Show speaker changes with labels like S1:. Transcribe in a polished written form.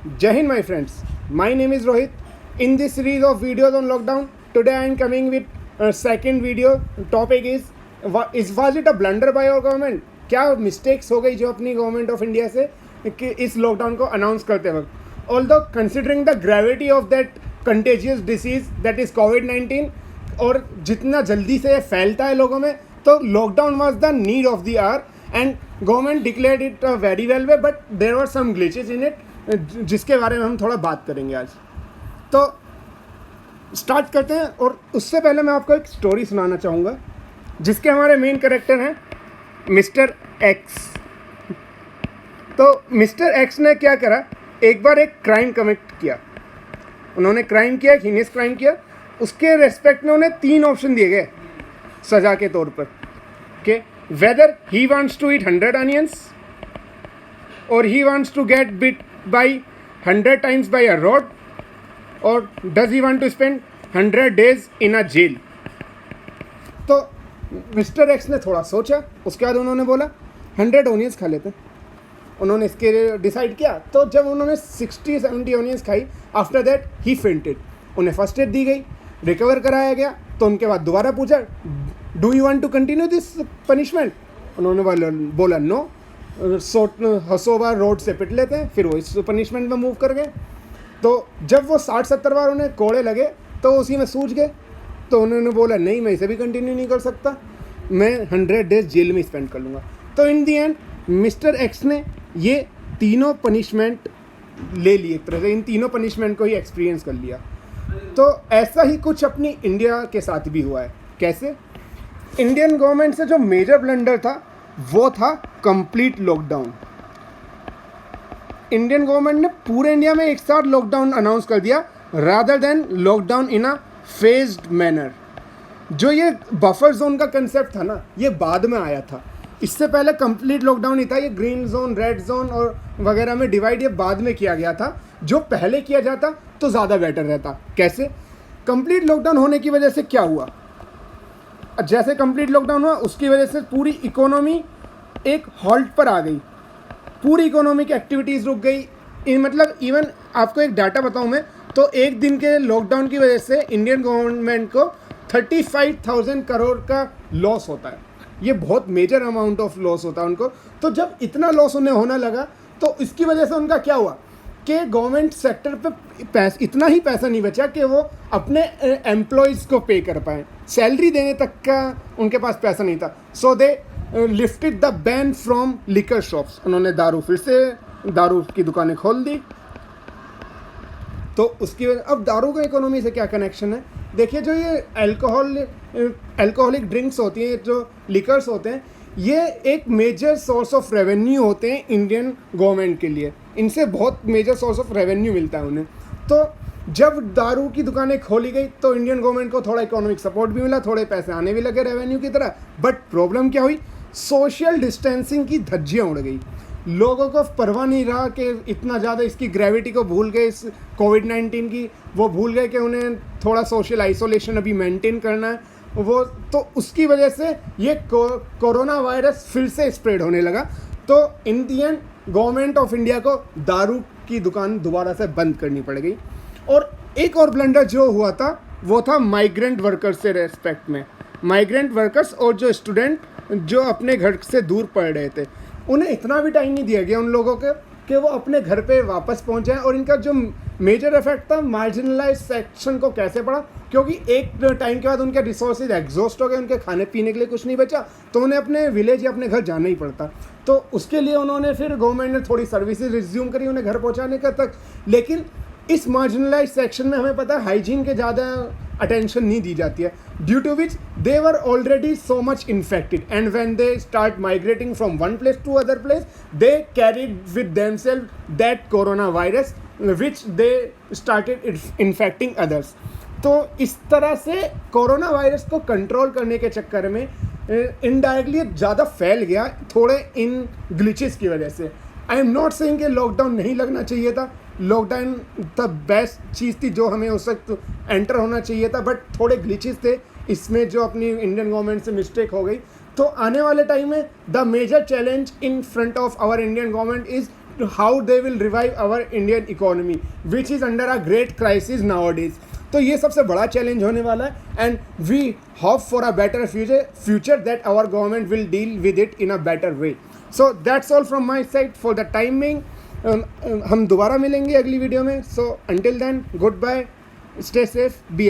S1: Jai Hind, my friends. My name is Rohit. In this series of videos on lockdown, today I am coming with a second video. Topic is was it a blunder by our government? क्या mistakes हो गई जो अपनी government of India से कि इस lockdown को announce करते वक्त. Although considering the gravity of that contagious disease that is कोविड-19 और जितना जल्दी से फैलता है लोगों में, तो lockdown was the need of the hour and government declared it very well way, but there were some glitches in it जिसके बारे में हम थोड़ा बात करेंगे आज. तो स्टार्ट करते हैं. और उससे पहले मैं आपको एक स्टोरी सुनाना चाहूँगा जिसके हमारे मेन कैरेक्टर हैं मिस्टर एक्स. तो मिस्टर एक्स ने क्या करा, एक बार एक क्राइम कमिट किया. उन्होंने क्राइम किया, एक हीनियस क्राइम किया. उसके रेस्पेक्ट में उन्हें 3 ऑप्शन दिए गए सज़ा के तौर पर कि whether he wants to eat 100 onions और he wants to get bit by 100 times by a rod और does he want to spend 100 days in a jail. तो मिस्टर एक्स ने थोड़ा सोचा, उसके बाद उन्होंने बोला 100 ऑनियंस खा लेते हैं. उन्होंने इसके लिए डिसाइड किया. तो जब उन्होंने 60-70 ऑनियंस खाई, आफ्टर दैट ही फेंटेड. उन्हें फर्स्ट एड दी गई, रिकवर कराया गया. तो उनके बाद दोबारा पूछा, do you want to continue this punishment? उन्होंने बोला नो, हंसो बार रोड से पिट लेते हैं. फिर वो इस पनिशमेंट में मूव कर गए. तो जब वो 60-70 बार उन्हें कोड़े लगे तो उसी में सूझ गए. तो उन्होंने बोला नहीं, मैं इसे भी कंटिन्यू नहीं कर सकता, मैं 100 डेज जेल में स्पेंड कर लूँगा. तो इन दी एंड मिस्टर एक्स ने ये तीनों पनिशमेंट ले लिए. एक तरह से इन तीनों पनिशमेंट को ही एक्सपीरियंस कर लिया. तो ऐसा ही कुछ अपनी इंडिया के साथ भी हुआ है. कैसे? इंडियन गवर्नमेंट से जो मेजर ब्लंडर था वो था कंप्लीट लॉकडाउन. इंडियन गवर्नमेंट ने पूरे इंडिया में एक साथ लॉकडाउन अनाउंस कर दिया rather than lockdown in a phased manner. जो ये बफर जोन का कंसेप्ट था ना, ये बाद में आया था. इससे पहले कंप्लीट लॉकडाउन ही था. ये ग्रीन जोन, रेड जोन और वगैरह में डिवाइड ये बाद में किया गया था. जो पहले किया जाता तो ज़्यादा बेटर रहता. कैसे? कंप्लीट लॉकडाउन होने की वजह से क्या हुआ, जैसे कंप्लीट लॉकडाउन हुआ उसकी वजह से पूरी इकोनॉमी एक हॉल्ट पर आ गई. पूरी इकोनॉमिक एक्टिविटीज़ रुक गई. मतलब इवन आपको एक डाटा बताऊं मैं, तो एक दिन के लॉकडाउन की वजह से इंडियन गवर्नमेंट को 35,000 करोड़ का लॉस होता है. ये बहुत मेजर अमाउंट ऑफ लॉस होता है उनको. तो जब इतना लॉस उन्हें होने लगा तो इसकी वजह से उनका क्या हुआ कि गवर्नमेंट सेक्टर पे इतना ही पैसा नहीं बचा कि वो अपने एम्प्लॉयज़ को पे कर पाएँ. सैलरी देने तक का उनके पास पैसा नहीं था. So they lifted the ban from liquor shops. उन्होंने फिर से दारू की दुकानें खोल दी. तो उसकी वजह, अब दारू का इकोनॉमी से क्या कनेक्शन है? देखिए, जो ये अल्कोहलिक ड्रिंक्स होती हैं, जो लिकर्स होते हैं, ये एक मेजर सोर्स ऑफ रेवेन्यू होते हैं इंडियन गवर्नमेंट के लिए. इनसे बहुत मेजर सोर्स ऑफ रेवेन्यू मिलता है उन्हें. तो जब दारू की दुकानें खोली गई तो इंडियन गवर्नमेंट को थोड़ा इकोनॉमिक सपोर्ट भी मिला, थोड़े पैसे आने भी लगे रेवेन्यू की तरह. बट प्रॉब्लम क्या हुई? सोशल डिस्टेंसिंग की धज्जियाँ उड़ गई. लोगों को परवाह नहीं रहा कि इतना ज़्यादा इसकी ग्रेविटी को भूल गए, इस कोविड-19 की. वो भूल गए कि उन्हें थोड़ा सोशल आइसोलेशन अभी मेंटेन करना है. वो तो उसकी वजह से ये कोरोना वायरस फिर से स्प्रेड होने लगा. तो इन दी एंड गवर्नमेंट ऑफ इंडिया को दारू की दुकान दोबारा से बंद करनी पड़ गई. और एक और ब्लंडर जो हुआ था वो था माइग्रेंट वर्कर्स से रेस्पेक्ट में. माइग्रेंट वर्कर्स और जो स्टूडेंट जो अपने घर से दूर पढ़ रहे थे, उन्हें इतना भी टाइम नहीं दिया गया उन लोगों के कि वो अपने घर पे वापस पहुंच जाएं. और इनका जो मेजर इफेक्ट था मार्जिनलाइज सेक्शन को कैसे पड़ा, क्योंकि एक टाइम के बाद उनके रिसोर्सेज एग्जॉस्ट हो गए, उनके खाने पीने के लिए कुछ नहीं बचा, तो उन्हें अपने विलेज या अपने घर जाना ही पड़ता. तो उसके लिए उन्होंने फिर गवर्नमेंट ने थोड़ी सर्विसेज रिज्यूम करी उन्हें घर पहुँचाने का तक. लेकिन इस मार्जिनलाइज सेक्शन में हमें पता है हाइजीन के ज़्यादा अटेंशन नहीं दी जाती है, due to which they were already so much infected. And when they start migrating from one place to other place, they carried with themselves that corona virus which they started infecting others. तो इस तरह से corona virus को control करने के चक्कर में indirectly ज़्यादा फैल गया, थोड़े इन ग्लिचेस की वजह से. आई एम नॉट सेइंग कि लॉकडाउन नहीं लगना चाहिए था. लॉकडाउन द बेस्ट चीज़ थी जो हमें उस वक्त एंटर होना चाहिए था, बट थोड़े ग्लिचेस थे इसमें जो अपनी इंडियन गवर्नमेंट से मिस्टेक हो गई. तो आने वाले टाइम में the major challenge in front of our Indian government is how they will revive our Indian economy, which is under a great crisis nowadays. तो ये सबसे बड़ा चैलेंज होने वाला है, and we hope for a better future that our government will deal with it in a better way. So that's all from my side for the timing. हम दोबारा मिलेंगे अगली वीडियो में. So until then, good bye, stay safe, B